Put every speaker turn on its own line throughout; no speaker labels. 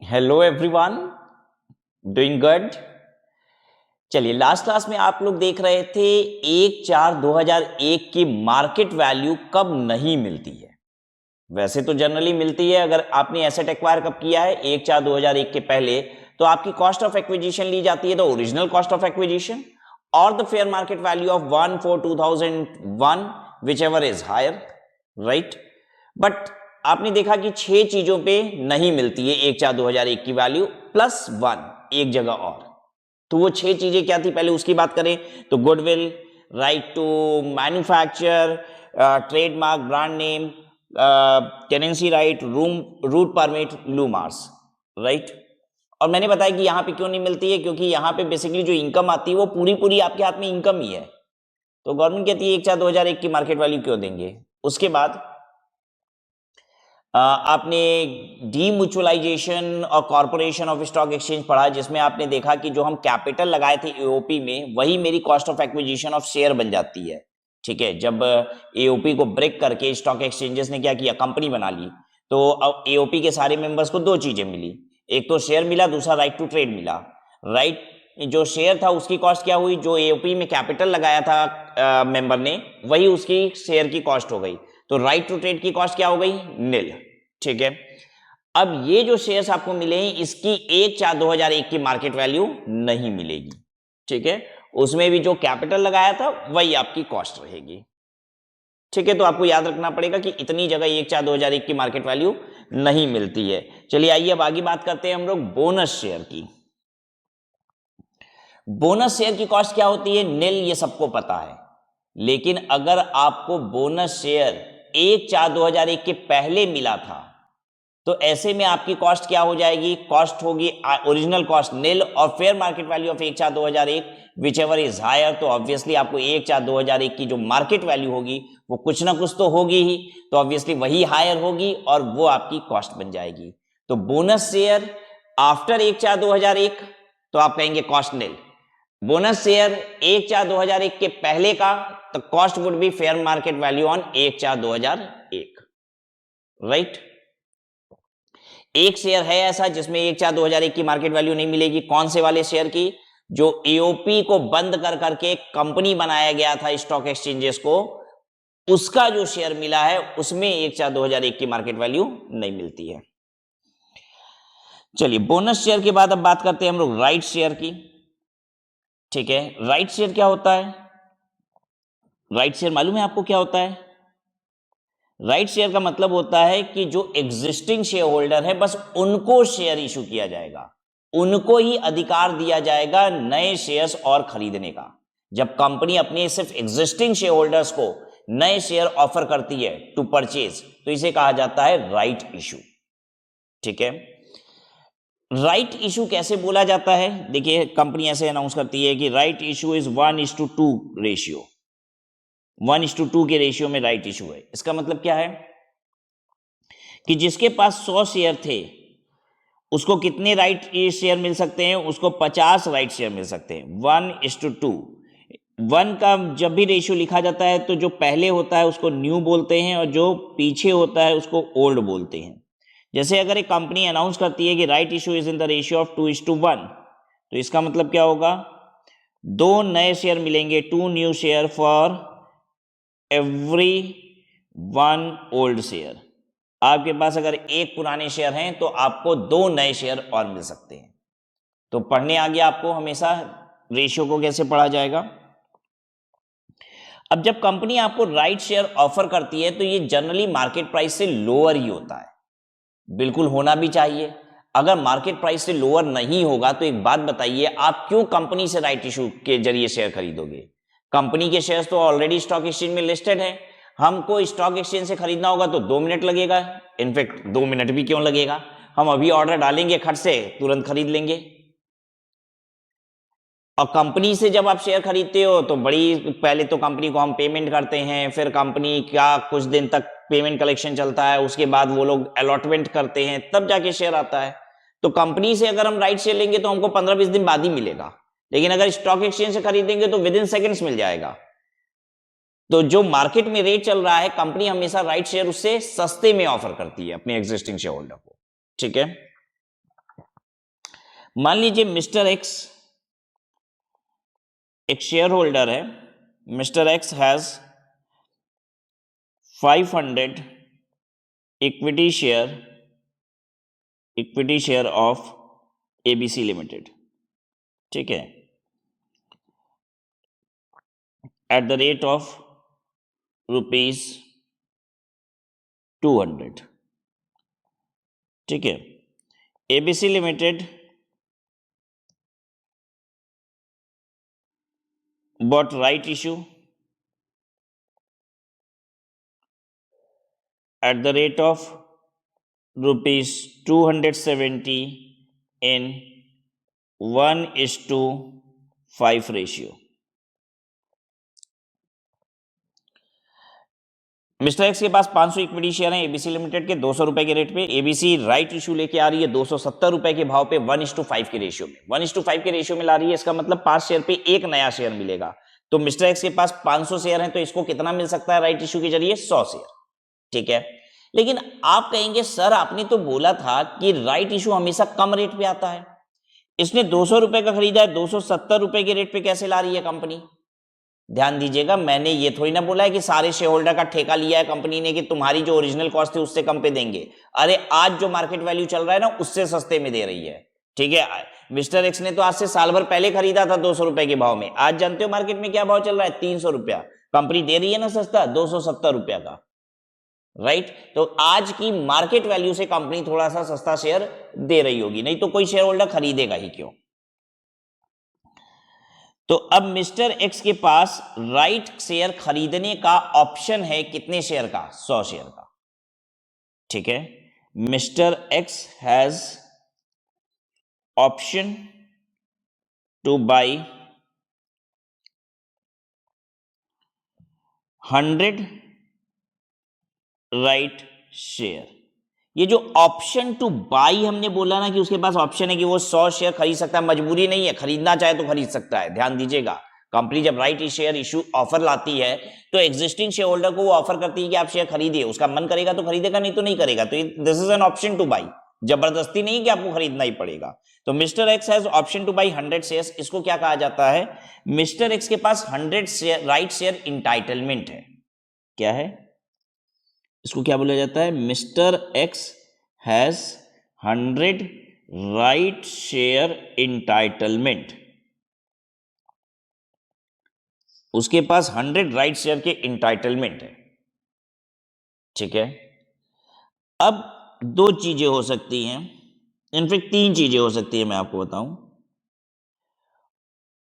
Hello everyone, doing good. चलिए, last class में आप लोग देख रहे थे 1/4/2001 की मार्केट वैल्यू कब नहीं मिलती है। वैसे तो जनरली मिलती है। अगर आपने एसेट एक्वायर कब किया है 1/4/2001 के पहले, तो आपकी कॉस्ट ऑफ एक्विजिशन ली जाती है, तो ओरिजिनल कॉस्ट ऑफ एक्विजिशन और the fair market value of 1/4/2001 whichever is higher, right. But आपने देखा कि 6 चीजों पे नहीं मिलती है 1/4/2001 की वैल्यू प्लस 1 एक जगह और। तो वो 6 चीजें क्या थी, पहले उसकी बात करें तो goodwill, right to manufacture, trademark, brand name, tenancy right, route permit, लूमार्स, राइट। और मैंने बताया कि यहां पे क्यों नहीं मिलती है, क्योंकि यहां पे बेसिकली जो इनकम आती है वो पूरी पूरी आपके हाथ में इनकम ही है। तो गवर्नमेंट कहती है 1/4/2001 की मार्केट वैल्यू क्यों देंगे। उसके बाद आपने डीम्यूचुअलाइजेशन और कॉर्पोरेशन ऑफ स्टॉक एक्सचेंज पढ़ा, जिसमें आपने देखा कि जो हम कैपिटल लगाए थे एओपी में, वही मेरी cost of acquisition of share बन जाती है। ठीक है, जब एओपी को ब्रेक करके स्टॉक एक्सचेंजेस ने क्या किया, कंपनी बना ली, तो अब एओपी के सारे मेंबर्स को 2 चीजें मिली, एक तो शेयर मिला, दूसरा राइट टू ट्रेड मिला। राइट, जो शेयर था उसकी कॉस्ट क्या हुई, जो एओपी में कैपिटल लगाया था मेंबर ने, वही उसकी शेयर की कॉस्ट हो गई। तो राइट टू ट्रेड की कॉस्ट क्या हो गई, नील। ठीक है, अब ये जो शेयर्स आपको मिले हैं इसकी 1/4/2001 की मार्केट वैल्यू नहीं मिलेगी। ठीक है, उसमें भी जो कैपिटल लगाया था वही आपकी कॉस्ट रहेगी। ठीक है, तो आपको याद रखना पड़ेगा कि इतनी जगह 1/4/2001 की मार्केट वैल्यू नहीं मिलती है। चलिए आइए अब आगे बात करते हैं हम लोग बोनस शेयर की। बोनस शेयर की कॉस्ट क्या होती है, नील, ये सबको पता है। लेकिन अगर आपको बोनस शेयर 1/4/2001 के पहले मिला था, तो ऐसे में आपकी कॉस्ट क्या हो जाएगी, कॉस्ट होगी ओरिजिनल कॉस्ट नील और fair market value of 1/4/2001 whichever is higher. तो ऑब्वियसली आपको 1/4/2001 की जो मार्केट वैल्यू होगी वो कुछ ना कुछ तो होगी ही, तो ऑब्वियसली वही हायर होगी और वो आपकी कॉस्ट बन जाएगी। तो बोनस शेयर आफ्टर 1/4/2001 तो आप कहेंगे कॉस्ट नील। बोनस शेयर 1/4/2001 के पहले का, तो cost would be fair market value on 1/4/2001, right. एक शेयर है ऐसा जिसमें 1/4/2001 की मार्केट वैल्यू नहीं मिलेगी, कौन से वाले शेयर की, जो एओपी को बंद कर करके कंपनी बनाया गया था स्टॉक एक्सचेंजेस को, उसका जो शेयर मिला है उसमें 1/4/2001 की मार्केट वैल्यू नहीं मिलती है। चलिए, बोनस शेयर के बाद अब बात करते हैं हम लोग राइट शेयर की। ठीक है, राइट शेयर क्या होता है, राइट शेयर मालूम है आपको क्या होता है। राइट शेयर का मतलब होता है कि जो एग्जिस्टिंग शेयर होल्डर है बस उनको शेयर इशू किया जाएगा, उनको ही अधिकार दिया जाएगा नए शेयर्स और खरीदने का। जब कंपनी अपने सिर्फ एग्जिस्टिंग शेयर होल्डर्स को नए शेयर ऑफर करती है टू परचेज, तो इसे कहा जाता है राइट इशू। ठीक है, राइट इशू कैसे बोला जाता है, देखिए कंपनी ऐसे अनाउंस करती है कि राइट इशू इज 1:2 रेशियो, 1:2 के रेशियो में राइट इशू है। इसका मतलब क्या है कि जिसके पास 100 शेयर थे उसको कितने राइट शेयर मिल सकते हैं, उसको 50 राइट शेयर मिल सकते हैं, 1:2। 1 का जब भी रेशियो लिखा जाता है तो जो पहले होता है उसको न्यू बोलते हैं और जो पीछे होता है उसको ओल्ड बोलते हैं। जैसे अगर एक कंपनी अनाउंस करती है कि right issue is in the ratio of 2:1, तो इसका मतलब क्या होगा, 2 नए शेयर मिलेंगे, 2 new share for every 1 old share. आपके पास अगर 1 पुराने शेयर हैं तो आपको 2 नए शेयर और मिल सकते हैं। तो पढ़ने आ गया आपको हमेशा रेशियो को कैसे पढ़ा जाएगा। अब जब कंपनी आपको राइट शेयर ऑफर करती है तो ये जनरली मार्केट प्राइस से लोअर ही होता है, बिल्कुल होना भी चाहिए। अगर मार्केट प्राइस से लोअर नहीं होगा तो एक बात बताइए, आप क्यों कंपनी से राइट इशू के जरिए शेयर खरीदोगे। कंपनी के शेयर्स तो ऑलरेडी स्टॉक एक्सचेंज में लिस्टेड है, हमको स्टॉक एक्सचेंज से खरीदना होगा तो 2 मिनट लगेगा। इनफैक्ट 2 मिनट भी क्यों लगेगा, हम अभी ऑर्डर डालेंगे खट से तुरंत खरीद लेंगे। और कंपनी से जब आप शेयर खरीदते हो तो बड़ी पहले तो कंपनी को हम पेमेंट करते हैं, फिर कंपनी का कुछ दिन तक पेमेंट कलेक्शन चलता है, उसके बाद वो लोग अलॉटमेंट करते हैं, तब जाके शेयर आता है। तो कंपनी से अगर हम राइट शेयर लेंगे तो हमको 15-20 दिन बाद ही मिलेगा, लेकिन अगर स्टॉक एक्सचेंज से खरीदेंगे तो विद इन सेकेंड्स मिल जाएगा। तो जो मार्केट में रेट चल रहा है, कंपनी हमेशा राइट शेयर उससे सस्ते में ऑफर करती है अपने एग्जिस्टिंग शेयर होल्डर को। ठीक है, मान लीजिए मिस्टर एक्स एक शेयर होल्डर है, mister x has 500 equity share of ABC limited, ठीक है, एट द रेट ऑफ ₹200, ठीक है। ABC limited bought right issue at the rate of ₹270 in 1:5 ratio. Mister x के पास 500 इक्विटी शेयर हैं ABC limited के 200 रुपए के रेट पे। एबीसी राइट इशू लेके आ रही है 270 रुपए के भाव पे 1:5 के रेशियो में, 1:5 के रेशियो में ला रही है। इसका मतलब 5 शेयर पे एक नया शेयर मिलेगा। तो मिस्टर एक्स के पास 500 शेयर हैं, तो इसको कितना मिल सकता है राइट इशू के जरिए? 100 शेयर, ठीक है। लेकिन आप कहेंगे सर आपने तो बोला था कि राइट इशू हमेशा कम रेट पे आता है, इसने 200 रुपए का खरीदा है, 270 रुपए के रेट पे कैसे ला रही है कंपनी? ध्यान दीजिएगा, मैंने ये थोड़ी ना बोला है कि सारे शेयर होल्डर का ठेका लिया है कंपनी ने कि तुम्हारी जो ओरिजिनल कॉस्ट थी उससे कम पे देंगे। अरे आज जो मार्केट वैल्यू चल रहा है ना उससे सस्ते में दे रही है, ठीक है। मिस्टर एक्स ने तो आज से साल भर पहले खरीदा था 200 रुपए के भाव में, आज जानते हो मार्केट में क्या भाव चल रहा है? 300 रुपया। कंपनी दे रही है ना सस्ता 270 रुपया का, राइट। तो आज की मार्केट वैल्यू से कंपनी थोड़ा सा सस्ता शेयर दे रही होगी, नहीं तो कोई शेयर होल्डर खरीदेगा ही क्यों? तो अब मिस्टर एक्स के पास राइट शेयर खरीदने का ऑप्शन है, कितने शेयर का? 100 शेयर का, ठीक है। Mister x has option two by 100 right share. ये जो ऑप्शन टू बाई हमने बोला ना कि उसके पास ऑप्शन है कि वो 100 शेयर खरीद सकता है, मजबूरी नहीं है, खरीदना चाहे तो खरीद सकता है। ध्यान दीजिएगा, कंपनी जब राइट शेयर इशू ऑफर लाती है तो एग्जिस्टिंग शेयर होल्डर को वो ऑफर करती है कि आप शेयर खरीदिए, उसका मन करेगा तो खरीदेगा, नहीं तो नहीं करेगा। तो this is an option two by, जबरदस्ती नहीं कि आपको खरीदना ही पड़ेगा। तो mister x has option two by 100 shares. इसको क्या कहा जाता है? मिस्टर एक्स के पास 100 शेयर राइट शेयर इंटाइटलमेंट है। क्या है? इसको क्या बोला जाता है? Mister x has 100 right share entitlement. उसके पास 100 राइट शेयर के इंटाइटलमेंट है, ठीक है। अब दो चीजें हो सकती हैं, इनफैक्ट 3 चीजें हो सकती है, मैं आपको बताऊं।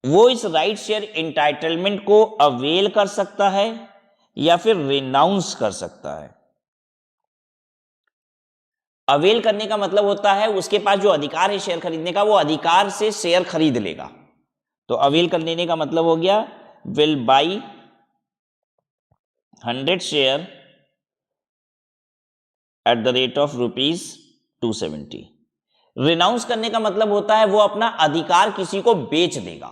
वो इस राइट शेयर इंटाइटलमेंट को अवेल कर सकता है या फिर रिनाउंस कर सकता है। अवेल करने का मतलब होता है उसके पास जो अधिकार है शेयर खरीदने का, वो अधिकार से शेयर खरीद लेगा। तो अवेल कर लेने का मतलब हो गया will by 100 share eight the rate of ₹270। Renounce करने का मतलब होता है वो अपना अधिकार किसी को बेच देगा,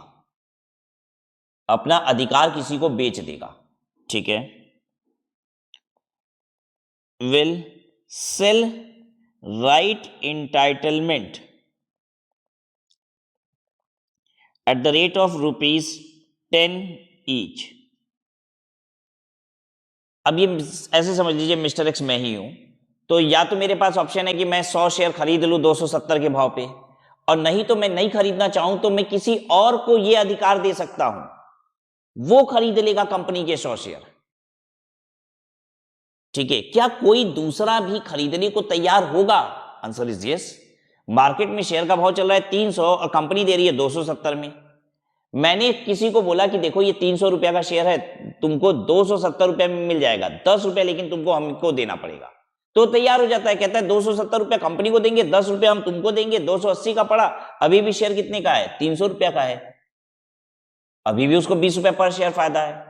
अपना अधिकार किसी को बेच देगा, ठीक है। Will sell right entitlement at the rate of ₹10 each. अब ये ऐसे समझ लीजिए मिस्टर एक्स मैं ही हूं, तो या तो मेरे पास ऑप्शन है कि मैं 100 शेयर खरीद लूं 270 के भाव पे, और नहीं तो मैं नहीं खरीदना चाहूं तो मैं किसी और को यह अधिकार दे सकता हूं, वो खरीद लेगा कंपनी के 100 शेयर, ठीक है। क्या कोई दूसरा भी खरीदने को तैयार होगा? Answer is yes. मार्केट में शेयर का भाव चल रहा है 300 और कंपनी दे रही है 270 में। मैंने किसी को बोला कि देखो ये 300 रुपया का शेयर है, तुमको 270 रुपये में मिल जाएगा, 10 रुपये लेकिन तुमको हमको देना पड़ेगा। तो तैयार हो जाता है, कहता है 270 रुपया कंपनी को देंगे, 10 रुपया हम तुमको देंगे, 280 का पड़ा। अभी भी शेयर कितने का है? 300 रुपया का है, अभी भी उसको 20 रुपया पर शेयर फायदा है।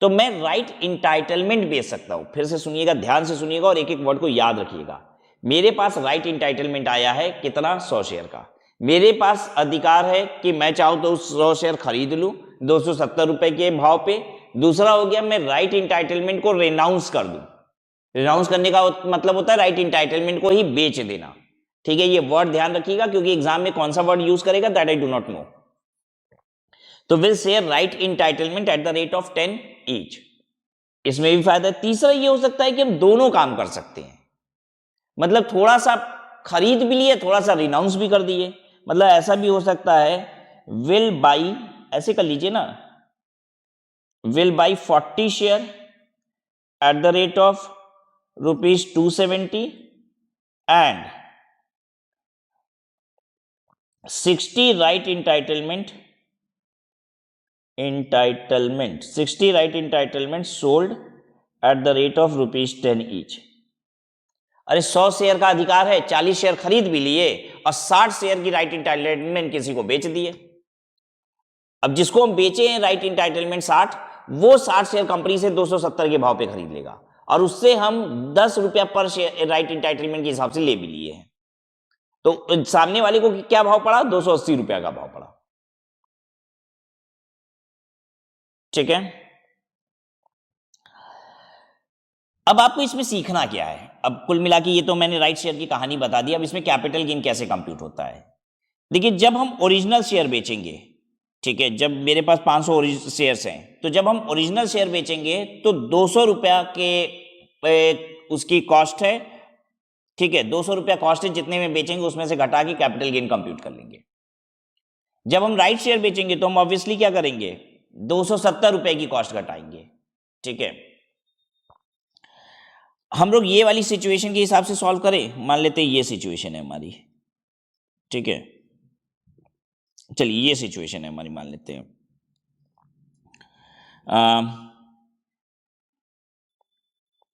तो मैं राइट इंटाइटलमेंट बेच सकता हूं। फिर से सुनिएगा, ध्यान से सुनिएगा और एक एक वर्ड को याद रखिएगा। मेरे पास राइट इंटाइटलमेंट आया है कितना? 100 शेयर का। मेरे पास अधिकार है कि मैं चाहूं तो 100 शेयर खरीद लूं 270 रुपए के भाव पे। दूसरा हो गया मैं राइट इंटाइटलमेंट को रेनाउंस कर दूं। रेनाउंस करने का मतलब होता है राइट इंटाइटलमेंट को ही बेच देना। ठीक है, ये वर्ड ध्यान रखिएगा क्योंकि एग्जाम में कौन सा वर्ड यूज करेगा that I do not know. तो will share right entitlement at the rate of 10 each. इसमें भी फायदा है। तीसरा ये हो सकता है कि हम दोनों काम कर सकते हैं, मतलब थोड़ा सा खरीद भी लिए, थोड़ा सा रिनाउंस भी कर दिए। मतलब ऐसा भी हो सकता है विल बाई, ऐसे कर लीजिए ना, will by 40 share eight the rate of ₹270 and 60 right entitlement sold at the rate of ₹10 each. अरे 100 शेयर का अधिकार है, 40 शेयर खरीद भी लिए और 60 शेयर की राइट इंटाइटलमेंट किसी को बेच दिए। अब जिसको हम बेचे हैं राइट इंटाइटलमेंट 60, वो 60 शेयर कंपनी से 270 के भाव पे खरीद लेगा और उससे हम 10 रुपया पर शेयर राइट इंटाइटलमेंट के हिसाब से ले भी लिए हैं। तो सामने वाले को क्या भाव पड़ा? 280 रुपया का भाव पड़ा। ठीक है, अब आपको इसमें सीखना क्या है? अब कुल मिला के ये तो मैंने राइट शेयर की कहानी बता दी। अब इसमें कैपिटल गेन कैसे कंप्यूट होता है? देखिए, जब हम ओरिजिनल शेयर बेचेंगे, ठीक है, जब मेरे पास 500 शेयर्स हैं, तो जब हम ओरिजिनल शेयर बेचेंगे तो 200 रुपया के उसकी कॉस्ट है। ठीक है, 200 रुपया कॉस्ट है, जितने में बेचेंगे उसमें से घटा के कैपिटल गेन कंप्यूट कर लेंगे। जब हम राइट शेयर बेचेंगे तो हम ऑब्वियसली क्या करेंगे? 270 रुपए की कॉस्ट घटाएंगे। ठीक है, हम लोग ये वाली सिचुएशन के हिसाब से सॉल्व करें। मान लेते हैं ये सिचुएशन है हमारी, ठीक है, चलिए ये सिचुएशन है हमारी, मान लेते हैं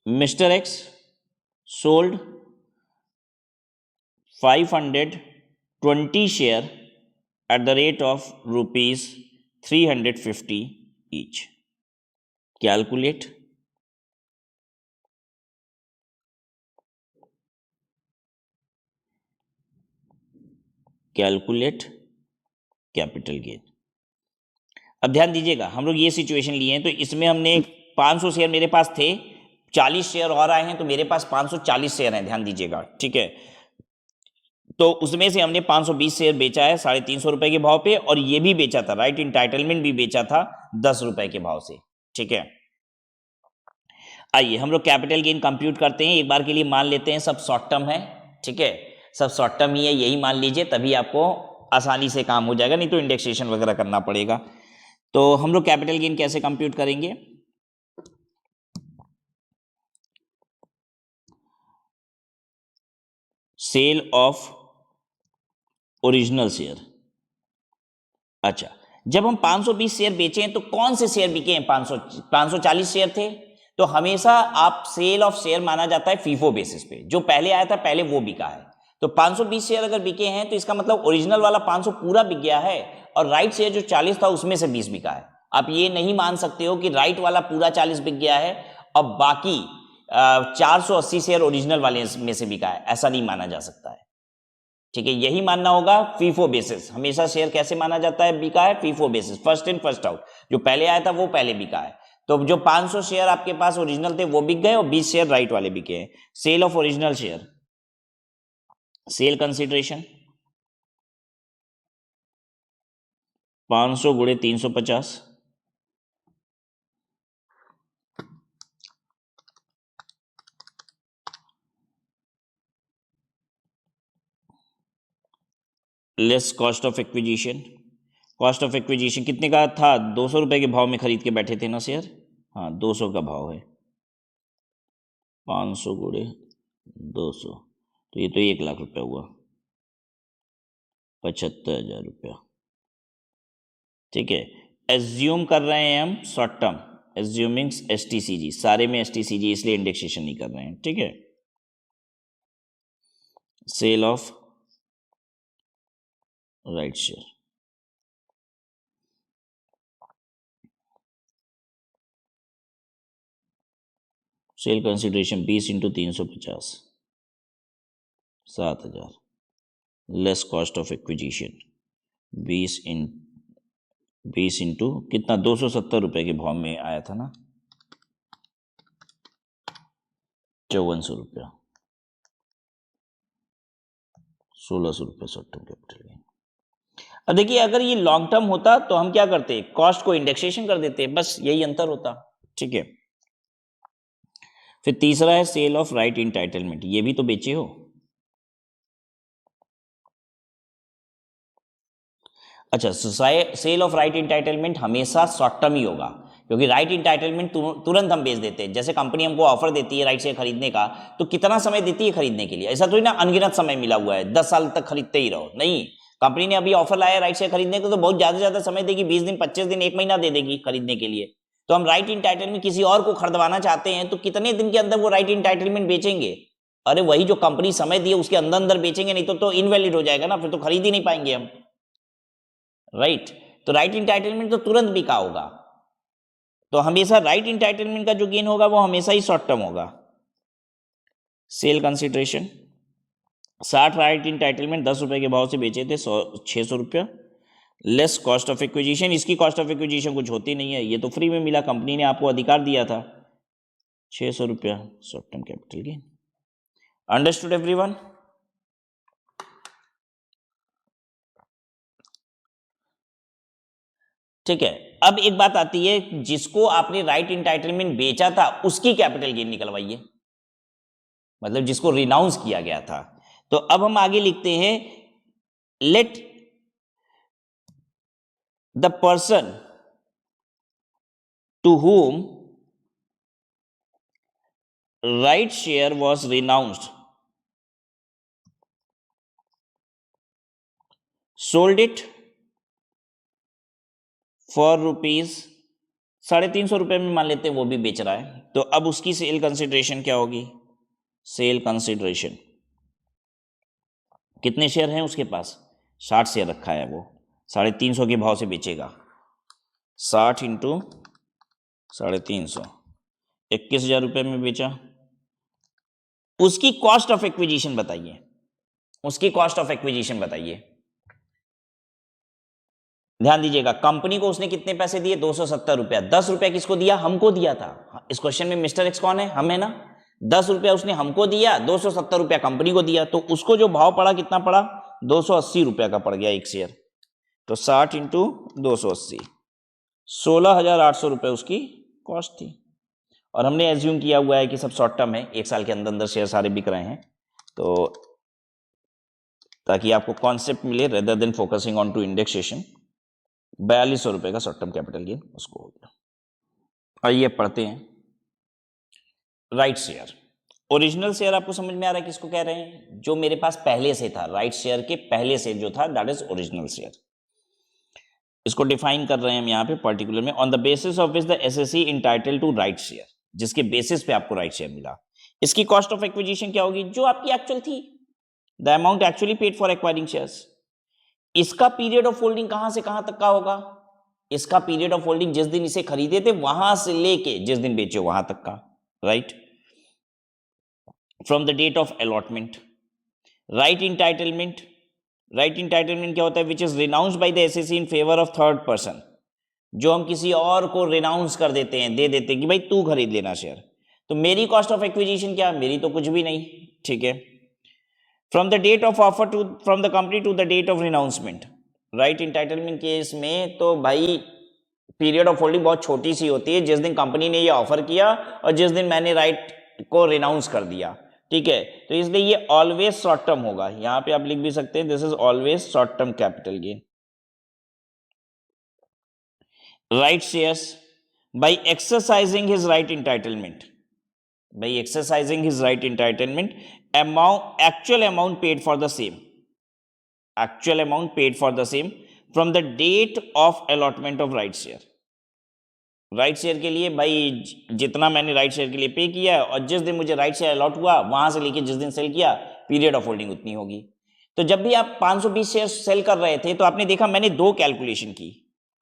mister x sold 520 share eight the rate of ₹350 each. Calculate capital gain. अब ध्यान दीजिएगा, हम लोग ये सिचुएशन लिए हैं तो इसमें हमने 500 शेयर मेरे पास थे, 40 शेयर और आए हैं तो मेरे पास 540 शेयर हैं। ध्यान दीजिएगा, ठीक है, तो उसमें से हमने 520 शेयर बेचा है 350 रुपए के भाव पे, और ये भी बेचा था, राइट इंटाइटलमेंट भी बेचा था 10 रुपए के भाव से। ठीक है, आइए हम लोग कैपिटल गेन कंप्यूट करते हैं। एक बार के लिए मान लेते हैं सब शॉर्ट टर्म है। ठीक है, सब शॉर्ट टर्म ही है, यही मान लीजिए, तभी आपको आसानी से काम हो जाएगा, नहीं तो इंडेक्सेशन वगैरह करना पड़ेगा। तो हम लोग कैपिटल गेन कैसे कंप्यूट करेंगे? Sale of original share. अच्छा, जब हम 520 शेयर बेचे हैं तो कौन से शेयर बिके हैं? 540 शेयर थे, तो हमेशा आप सेल ऑफ शेयर माना जाता है फीफो बेसिस पे, जो पहले आया था पहले वो बिका है। तो 520 शेयर अगर बिके हैं तो इसका मतलब ओरिजिनल वाला 500 पूरा बिक गया है और राइट शेयर जो 40 था उसमें से 20 बिका है। आप ये नहीं मान सकते हो कि राइट वाला पूरा 40 बिक गया है और बाकी 480 शेयर ओरिजिनल वाले में से बिका है, ऐसा नहीं माना जा सकता है। ठीक है, यही मानना होगा फीफो बेसिस। हमेशा शेयर कैसे माना जाता है? बिका है FIFO basis, first in first out, जो पहले आया था वो पहले बिका है। तो जो 500 शेयर आपके पास ओरिजिनल थे वो बिक गए और 20 शेयर राइट वाले बिके हैं। Sale of original share, sale consideration 500 गुणे 350, less cost of acquisition. Cost of acquisition कितने का था? 200 रुपए के भाव में खरीद के बैठे थे ना शेयर। हाँ, 200 का भाव है, 500 गुणे 200, तो ये तो 1,00,000 रुपया हुआ, 75,000 रुपया। ठीक है, एज्यूम कर रहे हैं हम शॉर्ट टर्म, एज्यूमिंग एसटीसीजी, सारे में एसटीसीजी, इसलिए इंडेक्सेशन नहीं कर रहे हैं। ठीक है, sale of right share, sale consideration 20 × 350, 7,000, less cost of acquisition 20 into कितना? 270 रुपए के भाव में आया था ना, 5400 रुपया। 1600 रुपये शॉर्ट टर्म कैपिटल गेन। अब देखिए अगर ये लॉन्ग टर्म होता तो हम क्या करते, कॉस्ट को इंडेक्सेशन कर देते, बस यही अंतर होता। ठीक है, फिर तीसरा है सेल ऑफ राइट इंटाइटलमेंट, ये भी तो बेचे हो। अच्छा, सेल ऑफ राइट इंटाइटलमेंट हमेशा शॉर्ट टर्म ही होगा, क्योंकि राइट इंटाइटलमेंट तुरंत हम बेच देते हैं। जैसे कंपनी हमको ऑफर देती है राइट शेयर खरीदने का, तो कितना समय देती है खरीदने के लिए, ऐसा थोड़ी ना अनगिनत समय मिला हुआ है 10 साल तक खरीदते ही रहो, नहीं। कंपनी ने अभी ऑफर लाया राइट शेयर खरीदने को, तो बहुत ज्यादा से ज्यादा समय देगी, 20 दिन 25 दिन 1 महीना दे देगी खरीदने के लिए। तो हम राइट इंटाइटलमेंट किसी और को खरीदवाना चाहते हैं तो कितने दिन के अंदर वो राइट इंटाइटलमेंट बेचेंगे? अरे वही जो कंपनी समय दिए उसके अंदर अंदर बेचेंगे, नहीं तो इनवैलिड हो जाएगा ना, फिर तो खरीद ही नहीं पाएंगे हम। राइट, तो राइट इंटाइटलमेंट तो तुरंत बिका होगा, तो हमेशा राइट इंटाइटलमेंट का जो गेन होगा वो हमेशा ही शॉर्ट टर्म होगा। सेल कंसिडरेशन 60 राइट इंटाइटलमेंट 10 रुपए के भाव से बेचे थे 600 रुपया, लेस कॉस्ट ऑफ एक्विजिशन। इसकी कॉस्ट ऑफ एक्विजिशन कुछ होती नहीं है, ये तो फ्री में मिला, कंपनी ने आपको अधिकार दिया था। 600 रुपया short term capital gain. Understood everyone? ठीक है, अब एक बात आती है, जिसको आपने राइट इंटाइटलमेंट बेचा था उसकी कैपिटल गेन निकलवाइए, मतलब जिसको रिनाउंस किया गया था। तो अब हम आगे लिखते हैं, let the person to whom right share was renounced sold it for ₹350 में, मान लेते हैं वो भी बेच रहा है, तो अब उसकी सेल कंसिडरेशन क्या होगी? सेल कंसिडरेशन, कितने शेयर हैं उसके पास? 60 शेयर रखा है, वो 350 के भाव से बेचेगा। 60 इंटू 350, 21,000 रुपये में बेचा। उसकी कॉस्ट ऑफ एक्विजिशन बताइए, उसकी कॉस्ट ऑफ एक्विजिशन बताइए। ध्यान दीजिएगा, कंपनी को उसने कितने पैसे दिए? 270 रुपया। 10 रुपया किसको दिया? हमको दिया था। इस क्वेश्चन में मिस्टर एक्स कौन है? हम है ना। 10 रुपया उसने हमको दिया, 270 रुपया कंपनी को दिया, तो उसको जो भाव पड़ा कितना पड़ा? 280 रुपया का पड़ गया एक शेयर। तो 60 इंटू 280, 16,800 रुपये उसकी कॉस्ट थी। और हमने एज्यूम किया हुआ है कि सब शॉर्ट टर्म है, 1 साल के अंदर अंदर शेयर सारे बिक रहे हैं, तो ताकि आपको कॉन्सेप्ट मिले rather than focusing on to indexation. 4200 रुपये का शॉर्ट टर्म कैपिटल गेन उसको हो गया। आइए पढ़ते हैं, राइट शेयर। ओरिजिनल शेयर आपको समझ में आ रहा है किसको कह रहे हैं? जो मेरे पास पहले से था, राइट शेयर के पहले से जो था, दैट इज ओरिजिनल शेयर। इसको डिफाइन कर रहे हैं हम यहाँ पे पर्टिकुलर में, on the basis of which the assessee entitle to right share, जिसके बेसिस पे आपको राइट शेयर मिला। इसकी कॉस्ट ऑफ एक्विजिशन क्या होगी? जो आपकी एक्चुअल थी, the amount actually paid for acquiring shares. इसका पीरियड ऑफ होल्डिंग कहां से कहां तक का होगा? इसका पीरियड ऑफ होल्डिंग जिस दिन इसे खरीदे थे वहां से लेके जिस दिन बेचे वहां तक का, right. From the date of allotment. Right entitlement, right entitlement क्या होता है? Which is renounced by the assessee in favour of third person, जो हम किसी और को रिनाउंस कर देते हैं, दे देते हैं कि भाई तू खरीद लेना शेयर। तो मेरी कॉस्ट ऑफ एक्विजिशन क्या? मेरी तो कुछ भी नहीं, ठीक है। From the date of offer to, from the company to the date of renunciation. Right entitlement case में तो भाई पीरियड ऑफ होल्डिंग बहुत छोटी सी होती है, जिस दिन कंपनी ने ये ऑफर किया और जिस दिन मैंने राइट को रिनाउंस कर दिया, ठीक है। तो इसलिए ये ऑलवेज शॉर्ट टर्म होगा। यहां पे आप लिख भी सकते हैं, this is always short term capital gain. Right shares by exercising his right entitlement, by exercising his right entitlement, actual amount paid for the same, actual amount paid for the same from the date of allotment of right share। Right share के लिए भाई जितना मैंने right share के लिए पे किया और जिस दिन मुझे राइट शेयर अलॉट हुआ वहां से लेके जिस दिन सेल किया, पीरियड ऑफ होल्डिंग उतनी होगी। तो जब भी आप 520 शेयर सेल कर रहे थे तो आपने देखा मैंने 2 कैलकुलेशन की।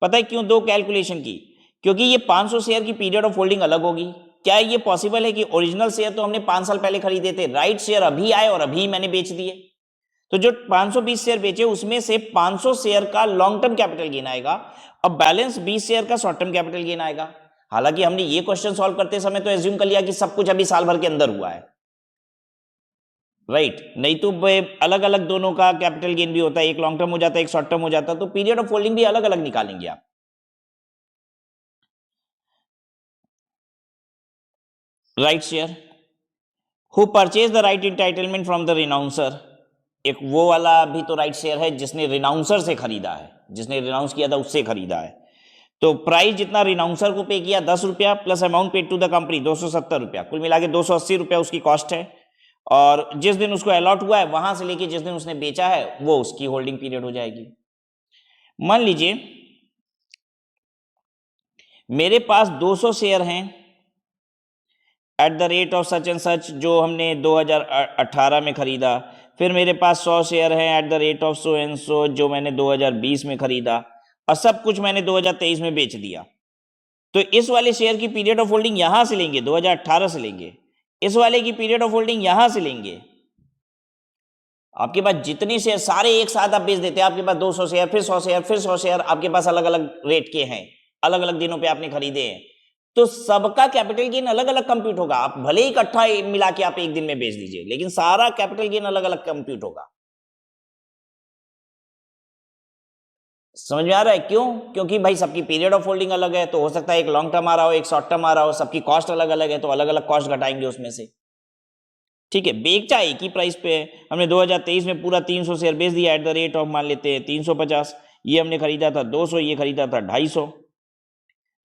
पता है क्यों 2 कैलकुलेशन की? क्योंकि ये 500 शेयर की पीरियड ऑफ होल्डिंग अलग होगी। क्या ये पॉसिबल है कि ओरिजिनल शेयर तो हमने 5 साल पहले खरीदे थे, राइट शेयर अभी आए और अभी मैंने बेच दिए? तो जो 520 शेयर बेचे उसमें से 500 शेयर का लॉन्ग टर्म कैपिटल गेन आएगा और बैलेंस 20 शेयर का शॉर्ट टर्म कैपिटल गेन आएगा। हालांकि हमने ये क्वेश्चन सॉल्व करते समय तो एज्यूम कर लिया कि सब कुछ अभी साल भर के अंदर हुआ है, राइट नहीं तो अलग अलग दोनों का कैपिटल गेन भी होता है, एक लॉन्ग टर्म हो जाता है, एक शॉर्ट टर्म हो जाता है, तो पीरियड ऑफ होल्डिंग भी अलग अलग निकालेंगे आप। Right share, who purchase the right entitlement from the renouncer, एक वो वाला भी तो राइट शेयर है जिसने रिनाउंसर से खरीदा है, जिसने रिनाउंस किया था उससे खरीदा है। तो प्राइस जितना रिनाउंसर को पे किया 10 रुपया plus amount paid to the company 270 रुपया, कुल मिला के 280 रुपया उसकी कॉस्ट है। और जिस दिन उसको अलॉट हुआ है वहां से लेके जिस दिन उसने बेचा है वो उसकी होल्डिंग पीरियड हो जाएगी। मान लीजिए मेरे पास 200 शेयर हैं eight the rate of such and such, जो हमने 2018 में खरीदा, फिर मेरे पास 100 शेयर हैं eight the rate of so and so जो मैंने 2020 में खरीदा, और सब कुछ मैंने 2023 में बेच दिया। तो इस वाले शेयर की पीरियड ऑफ होल्डिंग यहां से लेंगे, 2018 से लेंगे, इस वाले की पीरियड ऑफ होल्डिंग यहां से लेंगे। आपके पास जितने शेयर सारे एक साथ आप बेच देते हैं, आपके पास 200 शेयर फिर 100 शेयर फिर 100 शेयर आपके पास अलग अलग रेट के हैं, अलग अलग दिनों पे आपने खरीदे हैं, तो सबका कैपिटल गेन अलग अलग कंप्यूट होगा। आप भले ही इकट्ठा मिला के आप एक दिन में बेच दीजिए, लेकिन सारा कैपिटल गेन अलग अलग कंप्यूट होगा। समझ में आ रहा है क्यों? क्योंकि भाई सबकी पीरियड ऑफ होल्डिंग अलग है, तो हो सकता है एक लॉन्ग टर्म आ रहा हो एक शॉर्ट टर्म आ रहा हो, सबकी कॉस्ट अलग अलग है, तो अलग अलग कॉस्ट घटाएंगे उसमें से। ठीक है, बेचा एक ही प्राइस पे है, हमने 2023 में पूरा 300 शेयर बेच दिया एट द रेट ऑफ मान लेते हैं 350, ये हमने खरीदा था 200, ये खरीदा था 250,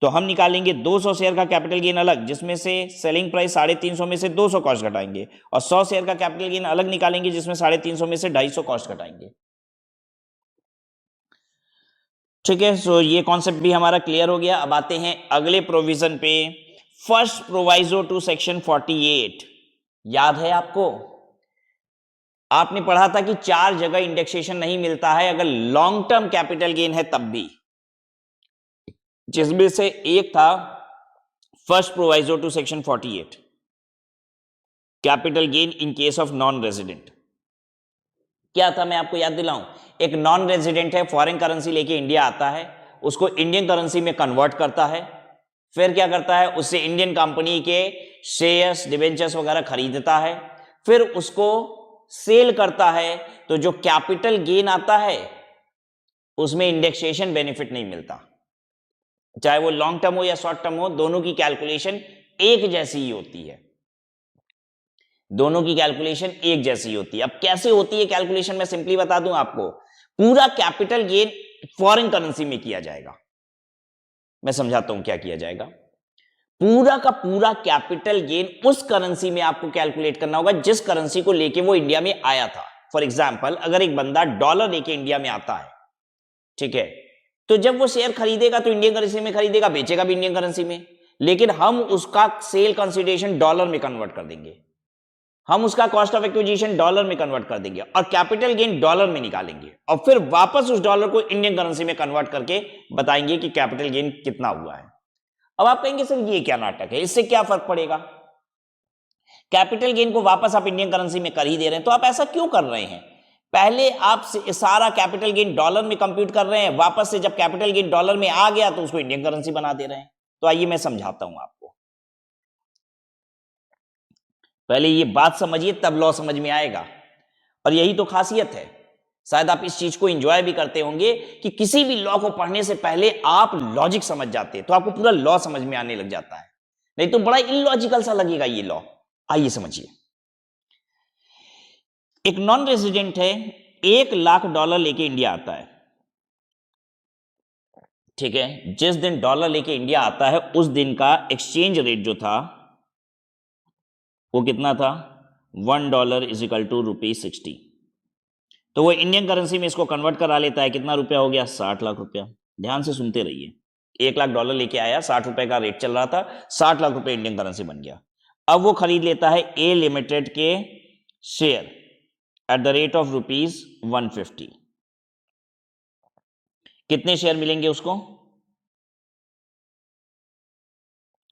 तो हम निकालेंगे 200 शेयर का कैपिटल गेन अलग, जिसमें से सेलिंग प्राइस 350 में से 200 कॉस्ट घटाएंगे, और 100 शेयर का कैपिटल गेन अलग निकालेंगे, जिसमें 350 में से 250 कॉस्ट घटाएंगे। ठीक है, सो ये कॉन्सेप्ट भी हमारा क्लियर हो गया। अब आते हैं अगले प्रोविजन पे, फर्स्ट प्रोवाइजो टू सेक्शन 48। याद है आपको, आपने पढ़ा था कि 4 जगह इंडेक्सेशन नहीं मिलता है अगर लॉन्ग टर्म कैपिटल गेन है तब भी, जिसमें से एक था first proviso to section 48, capital gain in case of non resident. क्या था मैं आपको याद दिलाऊं, एक नॉन रेजिडेंट है, फॉरेन करेंसी लेके इंडिया आता है, उसको इंडियन करेंसी में कन्वर्ट करता है, फिर क्या करता है, उससे इंडियन कंपनी के शेयर्स डिबेंचर्स वगैरह खरीदता है, फिर उसको सेल करता है, तो जो कैपिटल गेन आता है उसमें इंडेक्सेशन बेनिफिट नहीं मिलता। चाहे वो लॉन्ग टर्म हो या शॉर्ट टर्म हो, दोनों की कैलकुलेशन एक जैसी ही होती है, दोनों की कैलकुलेशन एक जैसी होती है। अब कैसे होती है कैलकुलेशन, मैं सिंपली बता दूं आपको, पूरा कैपिटल गेन फॉरेन करेंसी में किया जाएगा। मैं समझाता हूं क्या किया जाएगा। पूरा का पूरा कैपिटल गेन उस करेंसी में आपको कैलकुलेट करना होगा जिस करेंसी को लेके वो इंडिया में आया था। फॉर एग्जाम्पल, अगर एक बंदा डॉलर लेके इंडिया में आता है, ठीक है, तो जब वो शेयर खरीदेगा तो इंडियन करेंसी में खरीदेगा, बेचेगा भी इंडियन करेंसी में, लेकिन हम उसका सेल कंसिडरेशन डॉलर में कन्वर्ट कर देंगे, हम उसका कॉस्ट ऑफ एक्विजिशन डॉलर में कन्वर्ट कर देंगे और कैपिटल गेन डॉलर में निकालेंगे, और फिर वापस उस डॉलर को इंडियन करेंसी में कन्वर्ट करके बताएंगे कि कैपिटल गेन कितना हुआ है। अब आप कहेंगे सर ये क्या नाटक है, इससे क्या फर्क पड़ेगा, कैपिटल गेन को वापस आप इंडियन करेंसी में कर ही दे रहे हैं, तो आप ऐसा क्यों कर रहे हैं? पहले आप सारा कैपिटल गेन डॉलर में कंप्यूट कर रहे हैं, वापस से जब कैपिटल गेन डॉलर में आ गया तो उसको इंडियन करेंसी बना दे रहे हैं। तो आइए मैं समझाता हूं आपको, पहले ये बात समझिए तब लॉ समझ में आएगा, और यही तो खासियत है। शायद आप इस चीज को एंजॉय भी करते होंगे कि किसी भी लॉ को पढ़ने से पहले आप लॉजिक समझ जाते हैं, तो आपको पूरा लॉ समझ में आने लग जाता है, नहीं तो बड़ा इलॉजिकल सा लगेगा ये लॉ। आइए समझिए, एक नॉन रेजिडेंट है, $1,00,000 लेके इंडिया आता है, ठीक है, जिस दिन डॉलर लेके इंडिया आता है उस दिन का एक्सचेंज रेट जो था वो कितना था, $1 = ₹60। तो वो इंडियन करेंसी में इसको कन्वर्ट करा लेता है, कितना रुपया हो गया, 60 लाख रुपया। ध्यान से सुनते रहिए, $1,00,000 लेके आया, 60 रुपए का रेट चल रहा था, 60 लाख रुपए इंडियन करेंसी बन गया। अब वो खरीद लेता है ए लिमिटेड के share eight the rate of ₹150। कितने शेयर मिलेंगे उसको,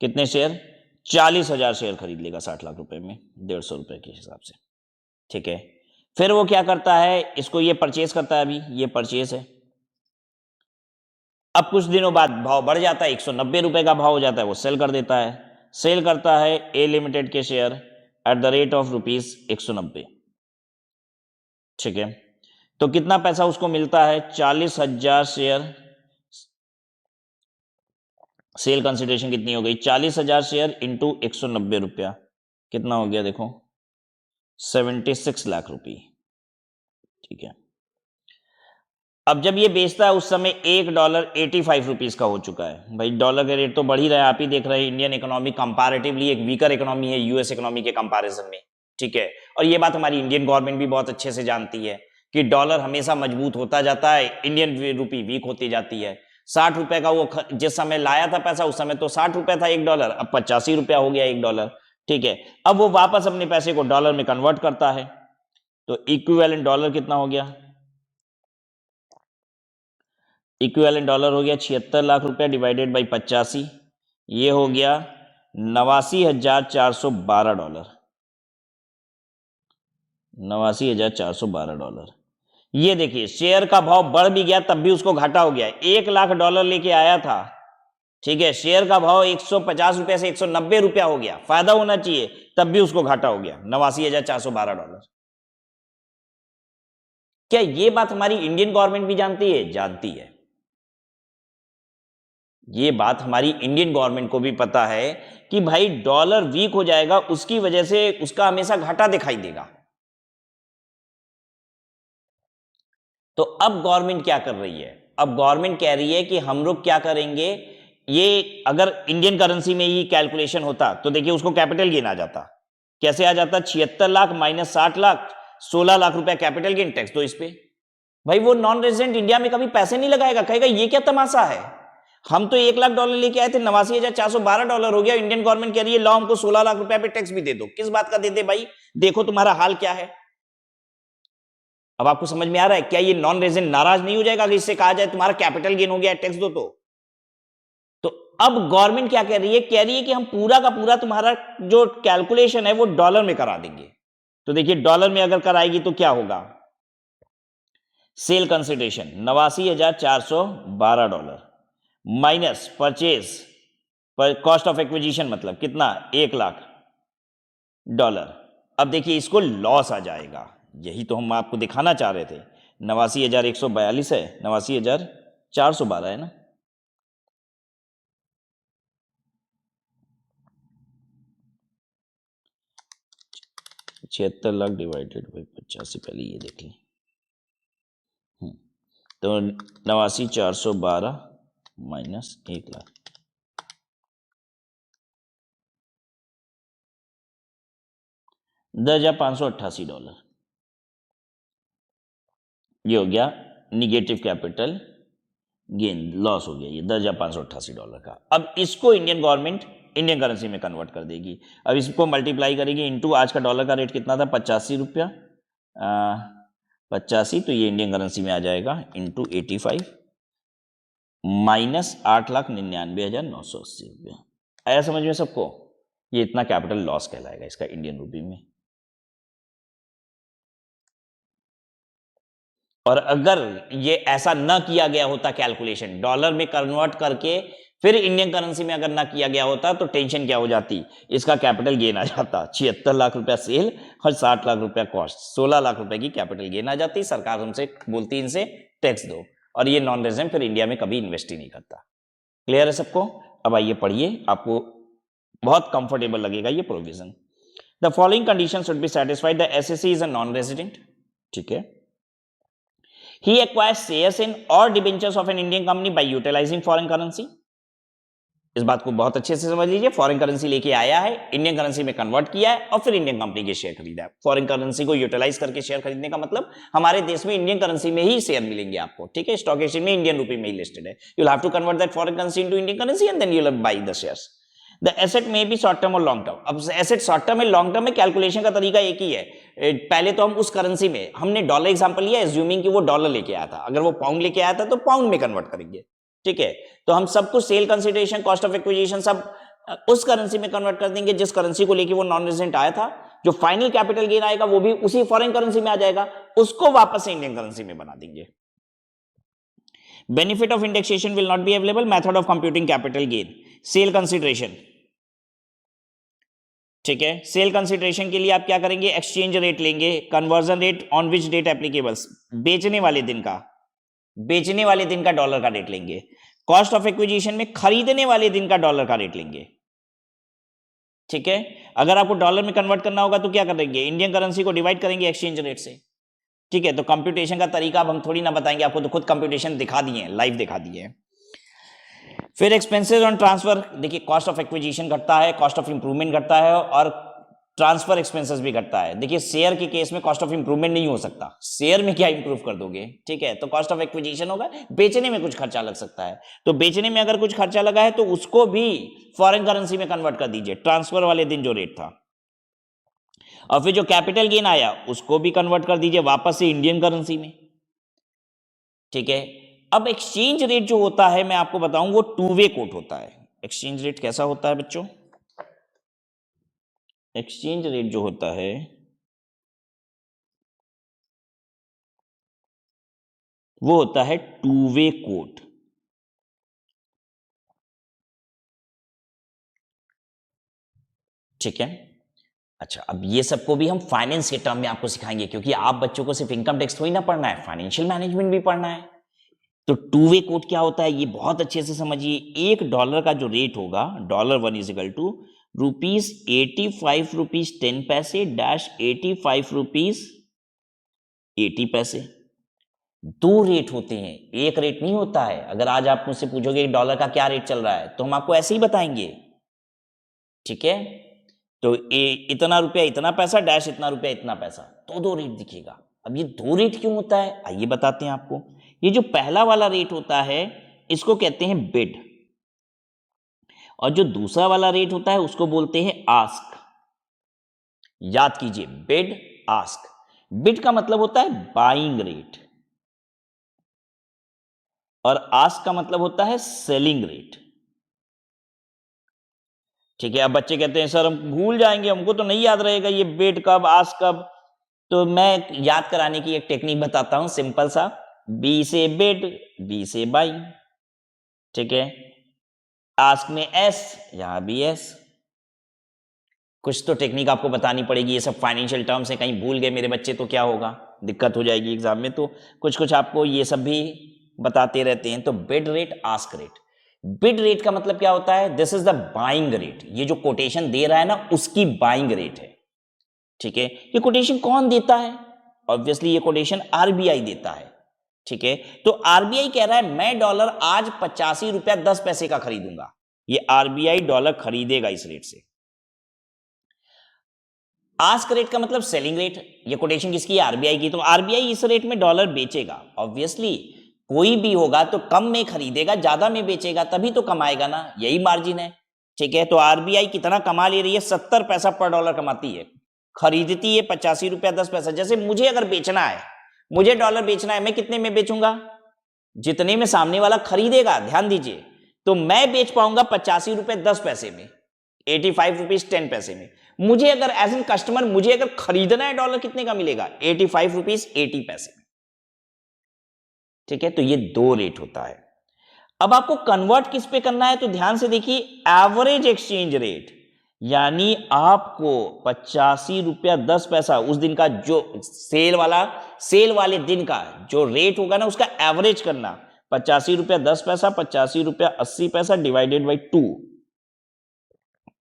कितने शेयर, 40,000 शेयर खरीद लेगा 60 लाख रुपए में, 150 रुपए के हिसाब से, ठीक है। फिर वो क्या करता है, इसको ये परचेज करता है, अभी ये परचेज है, अब कुछ दिनों बाद भाव बढ़ जाता है, 190 रुपए का भाव हो जाता है, वो सेल कर देता है, सेल करता है ए लिमिटेड के share eight the rate of ₹190। ठीक है, तो कितना पैसा उसको मिलता है? 40,000 शेयर। सेल कंसिडरेशन कितनी हो गई? 40,000 शेयर इंटू 190 रुपया, कितना हो गया देखो? 76 लाख रुपए। ठीक है, अब जब ये बेचता है उस समय $1.85 का हो चुका है। भाई डॉलर का रेट तो बढ़ ही रहा है, आप ही देख रहे हैं। इंडियन इकोनॉमी कंपैरेटिवली एक वीकर इकोनॉमी है यूएस इकोनॉमी के कंपैरिजन में। ठीक है, और ये बात हमारी इंडियन गवर्नमेंट भी बहुत अच्छे से जानती है कि डॉलर हमेशा मजबूत होता जाता है, इंडियन रूपी वीक होती जाती है। 60 रुपए का वो जिस समय लाया था पैसा, उस समय तो 60 रुपए था $1, अब 85 रुपया हो गया $1। ठीक है, अब वो वापस अपने पैसे को डॉलर में कन्वर्ट करता है, तो इक्विवेलेंट डॉलर कितना हो गया? इक्विवेलेंट डॉलर हो गया 76 लाख रुपया डिवाइडेड बाई 85, ये हो गया $89,412। $89,412। ये देखिए शेयर का भाव बढ़ भी गया तब भी उसको घाटा हो गया। $1,00,000 लेके आया था, ठीक है, शेयर का भाव 150 रुपए से 190 रुपया हो गया, फायदा होना चाहिए, तब भी उसको घाटा हो गया $89,412। क्या ये बात हमारी इंडियन गवर्नमेंट भी जानती है? जानती है। ये बात हमारी इंडियन गवर्नमेंट को भी पता है कि भाई डॉलर वीक हो जाएगा, उसकी वजह से उसका हमेशा घाटा दिखाई देगा। तो अब गवर्नमेंट क्या कर रही है? अब गवर्नमेंट कह रही है कि हम लोग क्या करेंगे, ये अगर इंडियन करेंसी में ही कैलकुलेशन होता तो देखिए उसको कैपिटल गेन आ जाता। कैसे आ जाता? 76 लाख माइनस 60 लाख, 16 लाख रुपया कैपिटल गेन, टैक्स दो इस पे। भाई वो नॉन रेजिडेंट इंडिया में कभी पैसे नहीं लगाएगा, कहेगा ये क्या तमाशा है, हम तो $1,00,000 लेके आए थे, $89,412 हो गया। इंडियन गवर्नमेंट कह रही है लाओ हमको 16 लाख रुपया पे टैक्स भी दे दो। किस बात का दे दे भाई, देखो तुम्हारा हाल क्या है। अब आपको समझ में आ रहा है? क्या ये नॉन रेजिडेंट नाराज नहीं हो जाएगा अगर इससे कहा जाए तुम्हारा कैपिटल गेन हो गया, टैक्स दो? तो अब गवर्नमेंट क्या कह रही है? कह रही है कि हम पूरा का पूरा तुम्हारा जो कैलकुलेशन है वो डॉलर में करा देंगे। तो देखिए डॉलर में अगर कराएगी तो क्या होगा? सेल कंसिडरेशन $89,412 माइनस परचेज पर कॉस्ट ऑफ एक्विजिशन, मतलब कितना? $1,00,000। अब देखिए इसको लॉस आ जाएगा, यही तो हम आपको दिखाना चाह रहे थे। 89,142 है, 89,412 है ना। $76,00,000 डिवाइडेड बाई 85, पहले ये देख लें। तो 89,412 माइनस 1,00,000, $10,588। ये हो गया निगेटिव कैपिटल गेन, लॉस हो गया ये $10,588 का। अब इसको इंडियन गवर्नमेंट इंडियन करेंसी में कन्वर्ट कर देगी। अब इसको मल्टीप्लाई करेगी इंटू, आज का डॉलर का रेट कितना था? 85 रुपया, 85, तो ये इंडियन करेंसी में आ जाएगा इंटू 85 माइनस 8,99,980 रुपया। आया समझ में सबको? ये इतना कैपिटल लॉस कहलाएगा इसका इंडियन रूपी में। और अगर ये ऐसा न किया गया होता कैलकुलेशन, डॉलर में कन्वर्ट करके फिर इंडियन करेंसी में अगर ना किया गया होता, तो टेंशन क्या हो जाती? इसका कैपिटल गेन आ जाता। 76 लाख रुपया सेल और 60 लाख रुपया कॉस्ट, 16 लाख रुपए की कैपिटल गेन आ जाती। सरकार हमसे बोलती इनसे टैक्स दो, और ये नॉन रेजिडेंट फिर इंडिया में कभी इन्वेस्ट ही नहीं करता। क्लियर है सबको? अब आइए पढ़िए, आपको बहुत कंफर्टेबल लगेगा ये provision. The following condition should be satisfied, the assessee is a non resident, ठीक है, he acquires shares in or debentures of an Indian company by utilizing foreign currency। इस बात को बहुत अच्छे से समझ लीजिए, फॉरेन करेंसी लेके आया है, इंडियन करेंसी में कन्वर्ट किया है और फिर इंडियन कंपनी के शेयर खरीदा है। फॉरेन करेंसी को यूटिलाइज करके शेयर खरीदने का मतलब हमारे देश में इंडियन करेंसी में ही शेयर मिलेंगे आपको, ठीक है, स्टॉक एक्सचेंज में इंडियन रूपी में ही लिस्टेड है। You will have to convert that foreign currency into Indian currency and then you will buy the shares. The asset may be short term और लॉन्ग टर्म। अब asset short term है long term में, calculation का तरीका एक ही है। पहले तो हम उस करेंसी में, हमने डॉलर एग्जांपल लिया, एज्यूमिंग कि वो डॉलर लेके आया था, अगर वो पाउंड लेके आया था तो पाउंड में कन्वर्ट करेंगे, ठीक है। तो हम सब कुछ sale consideration, cost of acquisition सब उस करेंसी में कन्वर्ट कर देंगे जिस करेंसी को लेके वो नॉन रेजिडेंट आया था। जो फाइनल कैपिटल गेन आएगा वो भी उसी फॉरेन करेंसी में आ जाएगा, उसको वापस से इंडियन करेंसी में बना देंगे। Benefit of indexation will not be available, method of computing capital gain, sale consideration, ठीक है। सेल कंसिडरेशन के लिए आप क्या करेंगे, एक्सचेंज रेट लेंगे, conversion rate on which date applicables, बेचने वाले दिन का, बेचने वाले दिन का डॉलर का रेट लेंगे। कॉस्ट ऑफ एक्विजिशन में खरीदने वाले दिन का डॉलर का रेट लेंगे। ठीक है। अगर आपको डॉलर में कन्वर्ट करना होगा तो क्या करेंगे, इंडियन करेंसी को डिवाइड करेंगे एक्सचेंज रेट से। ठीक है। तो कंप्यूटेशन का तरीका अब हम थोड़ी ना बताएंगे आपको, तो खुद कंप्यूटेशन दिखा दिए, लाइव दिखा दिए। फिर एक्सपेंसेस ऑन ट्रांसफर, देखिए कॉस्ट ऑफ एक्विजिशन घटता है, कॉस्ट ऑफ इंप्रूवमेंट घटता है और ट्रांसफर एक्सपेंसेस भी घटता है। देखिए शेयर के केस में कॉस्ट ऑफ इंप्रूवमेंट नहीं हो सकता, शेयर में क्या इंप्रूव कर दोगे। ठीक है। तो कॉस्ट ऑफ एक्विजिशन होगा, बेचने में कुछ खर्चा लग सकता है, तो बेचने में अगर कुछ खर्चा लगा है तो उसको भी फॉरेन करेंसी में कन्वर्ट कर दीजिए, ट्रांसफर वाले दिन जो रेट था। और फिर जो कैपिटल गेन आया उसको भी कन्वर्ट कर दीजिए वापस से इंडियन करेंसी में। ठीक है। अब एक्सचेंज रेट जो होता है मैं आपको बताऊं, वो टू वे कोट होता है। एक्सचेंज रेट कैसा होता है बच्चों, एक्सचेंज रेट जो होता है वो होता है टू वे कोट। ठीक है। अच्छा, अब ये सबको भी हम फाइनेंस के टर्म में आपको सिखाएंगे, क्योंकि आप बच्चों को सिर्फ इनकम टैक्स थोड़ी ना पढ़ना है, फाइनेंशियल मैनेजमेंट भी पढ़ना है। तो टू वे कोट क्या होता है ये बहुत अच्छे से समझिए। एक डॉलर का जो रेट होगा, $1 is equal to ₹85.10 dash 85 rupees 80 पैसे। दो रेट होते हैं, एक रेट नहीं होता है। अगर आज आप मुझसे पूछोगे डॉलर का क्या रेट चल रहा है तो हम आपको ऐसे ही बताएंगे। ठीक है। तो इतना रुपया इतना पैसा डैश इतना रुपया इतना पैसा, तो दो रेट दिखेगा। अब ये दो रेट क्यों होता है आइए बताते हैं आपको। ये जो पहला वाला रेट होता है इसको कहते हैं बिड, और जो दूसरा वाला रेट होता है उसको बोलते हैं आस्क। याद कीजिए, बिड आस्क। बिड का मतलब होता है बाइंग रेट और आस्क का मतलब होता है सेलिंग रेट। ठीक है। अब बच्चे कहते हैं सर हम भूल जाएंगे, हमको तो नहीं याद रहेगा ये बिड कब आस्क कब। तो मैं याद कराने की एक टेक्निक बताता हूं सिंपल सा, बी से बिड, बी से बाइंग। ठीक है। आस्क में एस, यहां भी एस। कुछ तो टेक्निक आपको बतानी पड़ेगी, ये सब फाइनेंशियल टर्म्स है, कहीं भूल गए मेरे बच्चे तो क्या होगा, दिक्कत हो जाएगी एग्जाम में। तो कुछ कुछ आपको ये सब भी बताते रहते हैं। तो bid rate, ask rate. Bid rate का मतलब क्या होता है, this is the buying rate. ये जो कोटेशन दे रहा है ना उसकी बाइंग रेट है। ठीक है। ये कोटेशन कौन देता है, ऑब्वियसली ये कोटेशन आरबीआई देता है। ठीक है। तो आरबीआई कह रहा है मैं डॉलर आज 85 रुपया 10 पैसे का खरीदूंगा, ये आरबीआई डॉलर खरीदेगा इस रेट से। आस्क रेट का मतलब सेलिंग रेट। ये कोटेशन किसकी है, आरबीआई की। तो आरबीआई इस रेट में डॉलर बेचेगा, ऑब्वियसली कोई भी होगा तो कम में खरीदेगा, ज्यादा में बेचेगा, तभी तो कमाएगा ना, यही मार्जिन है। ठीक है। तो आरबीआई कितना कमा ले रही है, 70 पैसा पर डॉलर कमाती है, खरीदती है 85 रुपया 10 पैसा। जैसे मुझे अगर बेचना है, मुझे डॉलर बेचना है, मैं कितने में बेचूंगा, जितने में सामने वाला खरीदेगा। ध्यान दीजिए, तो मैं बेच पाऊंगा 85 रुपये 10 पैसे में, 85 रुपीज 10 पैसे में। मुझे अगर एज एन कस्टमर मुझे अगर खरीदना है डॉलर, कितने का मिलेगा, 85 रुपीज 80 पैसे में। ठीक है। तो ये दो रेट होता है। अब आपको कन्वर्ट किस पे करना है, तो ध्यान से देखिए, एवरेज एक्सचेंज रेट, यानी आपको 85 रुपया 10 पैसा उस दिन का जो सेल वाले दिन का जो रेट होगा ना उसका एवरेज करना। 85 रुपया 10 पैसा, 85 रुपया 80 पैसा डिवाइडेड बाई 2।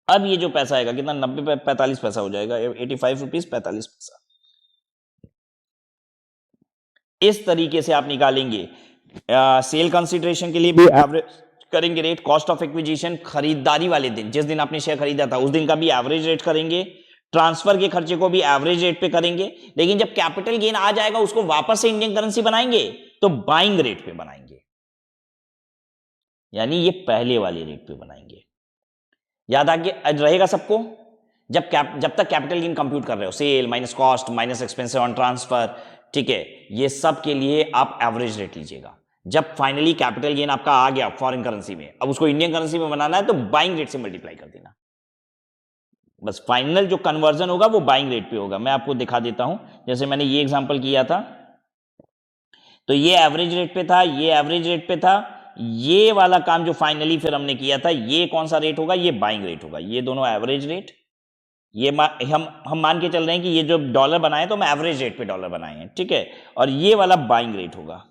अब ये जो पैसा आएगा कितना, 90 45 पैसा हो जाएगा, 85 रुपीज 45 पैसा। इस तरीके से आप निकालेंगे। सेल कंसिडरेशन के लिए भी एवरेज करेंगे रेट, कॉस्ट ऑफ एक्विजिशन खरीदारी वाले दिन, जिस दिन आपने शेयर खरीदा था उस दिन का भी एवरेज रेट करेंगे, ट्रांसफर के खर्चे को भी एवरेज रेट पे करेंगे। लेकिन जब कैपिटल गेन आ जाएगा उसको वापस से इंडियन करेंसी बनाएंगे तो बाइंग रेट पे बनाएंगे, यानी ये पहले वाले रेट पे बनाएंगे। याद आगे रहेगा सबको। जब तक कैपिटल गेन कंप्यूट कर रहे हो, sale minus cost minus expenses on transfer, ठीक है, ये सब के लिए आप एवरेज रेट लीजिएगा। जब फाइनली कैपिटल गेन आपका आ गया फॉरेन करेंसी में, अब उसको इंडियन करेंसी में बनाना है तो बाइंग रेट से मल्टीप्लाई कर देना। बस फाइनल जो कन्वर्जन होगा वो बाइंग रेट पे होगा। मैं आपको दिखा देता हूं, जैसे मैंने ये एग्जांपल किया था, तो ये एवरेज रेट पे था, ये एवरेज रेट पे था, ये वाला काम जो फाइनली फिर हमने किया था, ये कौन सा रेट होगा, ये बाइंग रेट होगा। ये दोनों एवरेज रेट, हम मान के चल रहे हैं कि ये जो डॉलर बनाए तो हम एवरेज रेट पे डॉलर बनाए हैं, ठीक है, और ये वाला बाइंग रेट होगा।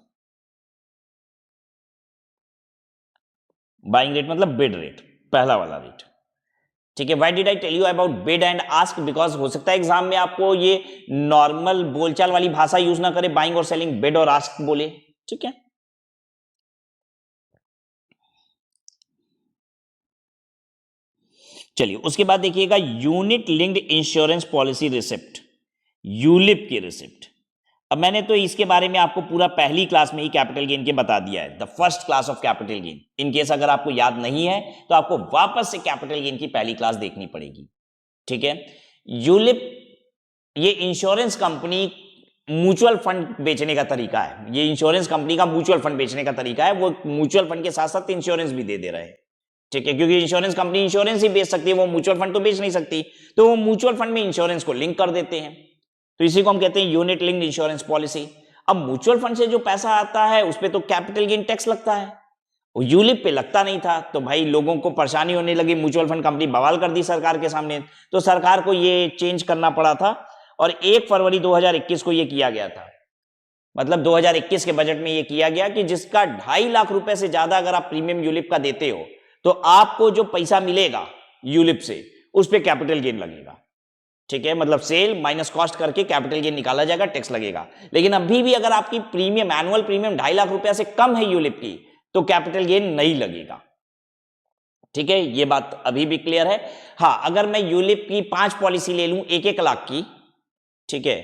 बाइंग रेट मतलब बिड रेट, पहला वाला रेट, ठीक है। Why did I tell you about bid and ask, because हो सकता है एग्जाम में आपको ये नॉर्मल बोलचाल वाली भाषा यूज ना करे, बाइंग और सेलिंग, बिड और आस्क बोले, ठीक है। चलिए उसके बाद देखिएगा unit linked insurance policy receipt, ULIP की रिसिप्ट। अब मैंने तो इसके बारे में आपको पूरा पहली क्लास में ही कैपिटल गेन के बता दिया है, the first class of capital gain. In case अगर आपको याद नहीं है तो आपको वापस से कैपिटल गेन की पहली क्लास देखनी पड़ेगी, ठीक है। यूलिप ये इंश्योरेंस कंपनी म्यूचुअल फंड बेचने का तरीका है, ये इंश्योरेंस कंपनी का म्यूचुअल फंड बेचने का तरीका है। वो म्यूचुअल फंड के साथ साथ इंश्योरेंस भी दे रहे हैं, ठीक है, क्योंकि इंश्योरेंस कंपनी इंश्योरेंस ही बेच सकती है, वो म्यूचुअल फंड तो बेच नहीं सकती, तो वो म्यूचुअल फंड में इंश्योरेंस को लिंक कर देते हैं, तो इसी को हम कहते हैं यूनिट लिंक्ड इंश्योरेंस पॉलिसी। अब म्यूचुअल फंड से जो पैसा आता है उस पर तो कैपिटल गेन टैक्स लगता है, यूलिप पे लगता नहीं था, तो भाई लोगों को परेशानी होने लगी, म्यूचुअल फंड कंपनी बवाल कर दी सरकार के सामने, तो सरकार को ये चेंज करना पड़ा था और 1 फरवरी 2021 को ये किया गया था। मतलब 2021 के बजट में ये किया गया कि जिसका 2.5 लाख रुपए से ज्यादा अगर आप प्रीमियम यूलिप का देते हो तो आपको जो पैसा मिलेगा यूलिप से उस पर कैपिटल गेन लगेगा, ठीक है, मतलब सेल माइनस कॉस्ट करके कैपिटल गेन निकाला जाएगा, टैक्स लगेगा। लेकिन अभी भी अगर आपकी प्रीमियम एनुअल प्रीमियम 2.5 लाख रुपया से कम है यूलिप की तो कैपिटल गेन नहीं लगेगा, ठीक है, ये बात अभी भी क्लियर है। हाँ, अगर मैं यूलिप की 5 पॉलिसी ले लूं 1-1 लाख की, ठीक है,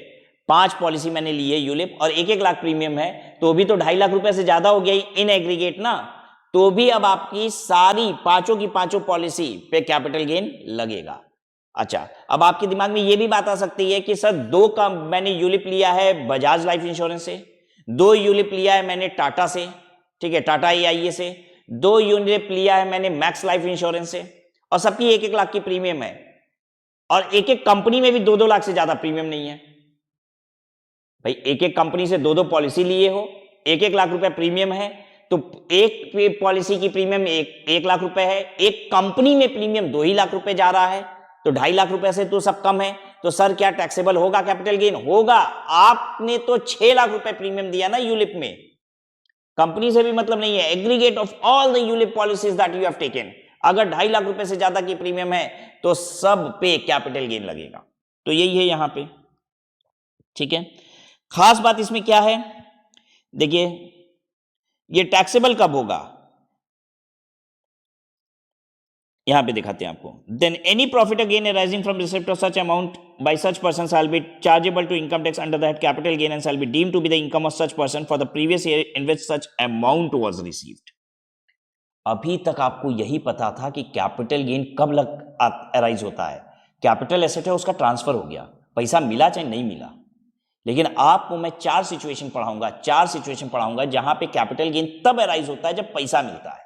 5 पॉलिसी मैंने ली है यूलिप और 1-1 लाख प्रीमियम है, तो भी तो 2.5 लाख रुपए से ज्यादा हो गया इन एग्रीगेट ना, तो भी अब आपकी सारी पांचों की पांचों पॉलिसी पे कैपिटल गेन लगेगा। अच्छा, अब आपके दिमाग में यह भी बात आ सकती है कि सर 2 का मैंने यूलिप लिया है बजाज लाइफ इंश्योरेंस से, 2 यूलिप लिया है मैंने टाटा से, ठीक है, टाटा AIA से, 2 यूलिप लिया है मैंने मैक्स लाइफ इंश्योरेंस से, और सबकी 1-1 लाख की प्रीमियम है, और एक एक कंपनी में भी 2-2 लाख से ज्यादा प्रीमियम नहीं है। भाई एक एक कंपनी से 2-2 पॉलिसी लिए हो, 1-1 लाख रुपए प्रीमियम है, तो एक पॉलिसी की प्रीमियम 1 लाख रुपए है, एक कंपनी में प्रीमियम 2 ही लाख रुपए जा रहा है, तो 2.5 लाख रुपए से तो सब कम है, तो सर क्या टैक्सेबल होगा कैपिटल गेन? होगा। आपने तो 6 लाख रुपए प्रीमियम दिया ना यूलिप में, कंपनी से भी मतलब नहीं है, aggregate of all the ULIP policies that you have taken, अगर 2.5 लाख रुपए से ज्यादा की प्रीमियम है तो सब पे कैपिटल गेन लगेगा, तो यही है यहां पे, ठीक है। खास बात इसमें क्या है, देखिए ये टैक्सेबल कब होगा, यहां पे दिखाते हैं आपको। Then any profit again arising from receipt of such amount by such person shall be chargeable to income tax under that capital gain and shall be deemed to be the income of such person for the previous year in which such amount was received. अभी तक आपको यही पता था कि capital gain कब arise होता है, कैपिटल एसेट है उसका ट्रांसफर हो गया, पैसा मिला चाहे नहीं मिला, लेकिन आपको मैं 4 सिचुएशन पढ़ाऊंगा जहां पे कैपिटल गेन तब अराइज होता है जब पैसा मिलता है,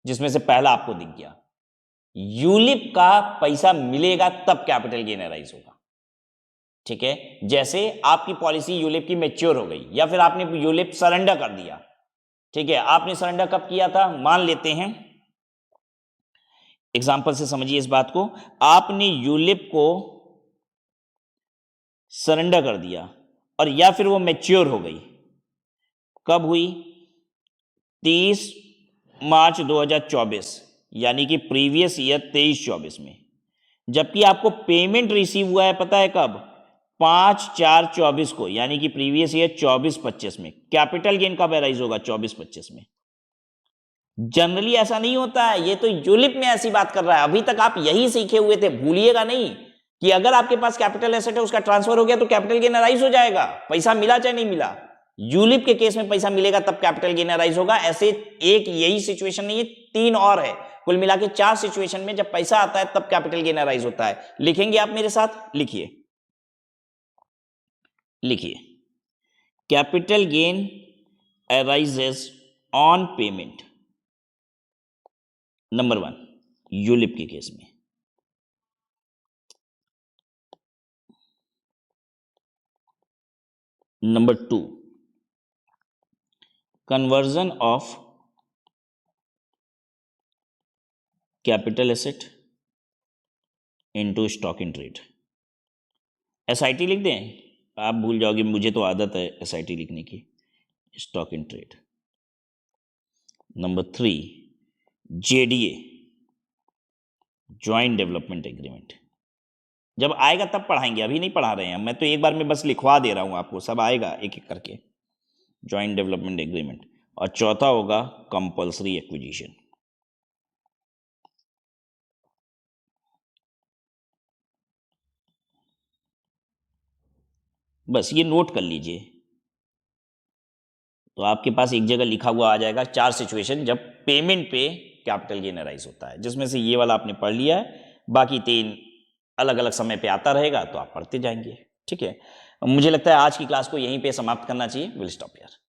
जिसमें से पहला आपको दिख गया, यूलिप का पैसा मिलेगा तब कैपिटल गेन अराइज होगा, ठीक है। जैसे आपकी पॉलिसी यूलिप की मैच्योर हो गई या फिर आपने यूलिप सरेंडर कर दिया, ठीक है, आपने सरेंडर कब किया था, मान लेते हैं एग्जाम्पल से समझिए इस बात को, आपने यूलिप को सरेंडर कर दिया और या फिर वो मैच्योर हो गई, कब हुई, 30 मार्च 2024, यानी कि प्रीवियस ईयर 23-24 में, जबकि आपको पेमेंट रिसीव हुआ है पता है कब, 5/4/24 को, यानी कि प्रीवियस ईयर 24-25 में। कैपिटल गेन कब अराइज होगा, 24-25 में। जनरली ऐसा नहीं होता है, ये तो यूलिप में ऐसी बात कर रहा है, अभी तक आप यही सीखे हुए थे, भूलिएगा नहीं कि अगर आपके पास कैपिटल एसेट है उसका ट्रांसफर हो गया तो कैपिटल गेन अराइज हो जाएगा, पैसा मिला चाहे नहीं मिला। यूलिप के केस में पैसा मिलेगा तब कैपिटल गेन अराइज होगा, ऐसे एक यही सिचुएशन नहीं है, 3 और है, कुल मिला के 4 सिचुएशन में जब पैसा आता है तब कैपिटल गेन अराइज होता है। लिखेंगे आप मेरे साथ, लिखिए capital gain arises on payment, number 1 ULIP के केस में। Number 2 conversion of capital asset into stock in trade. SIT लिख दें, आप भूल जाओगे, मुझे तो आदत है SIT लिखने की। Stock in trade. Number 3 JDA, joint development agreement. जब आएगा तब पढ़ाएंगे, अभी नहीं पढ़ा रहे हैं, मैं तो एक बार में बस लिखवा दे रहा हूं आपको, सब आएगा एक एक करके। Joint development agreement. और चौथा होगा कंपल्सरी एक्विजिशन। बस ये नोट कर लीजिए, तो आपके पास एक जगह लिखा हुआ आ जाएगा 4 सिचुएशन जब पेमेंट पे कैपिटल गेन अराइज होता है, जिसमें से ये वाला आपने पढ़ लिया है, बाकी 3 अलग अलग समय पे आता रहेगा, तो आप पढ़ते जाएंगे। ठीक है, मुझे लगता है आज की क्लास को यहीं पे समाप्त करना चाहिए। Will stop here.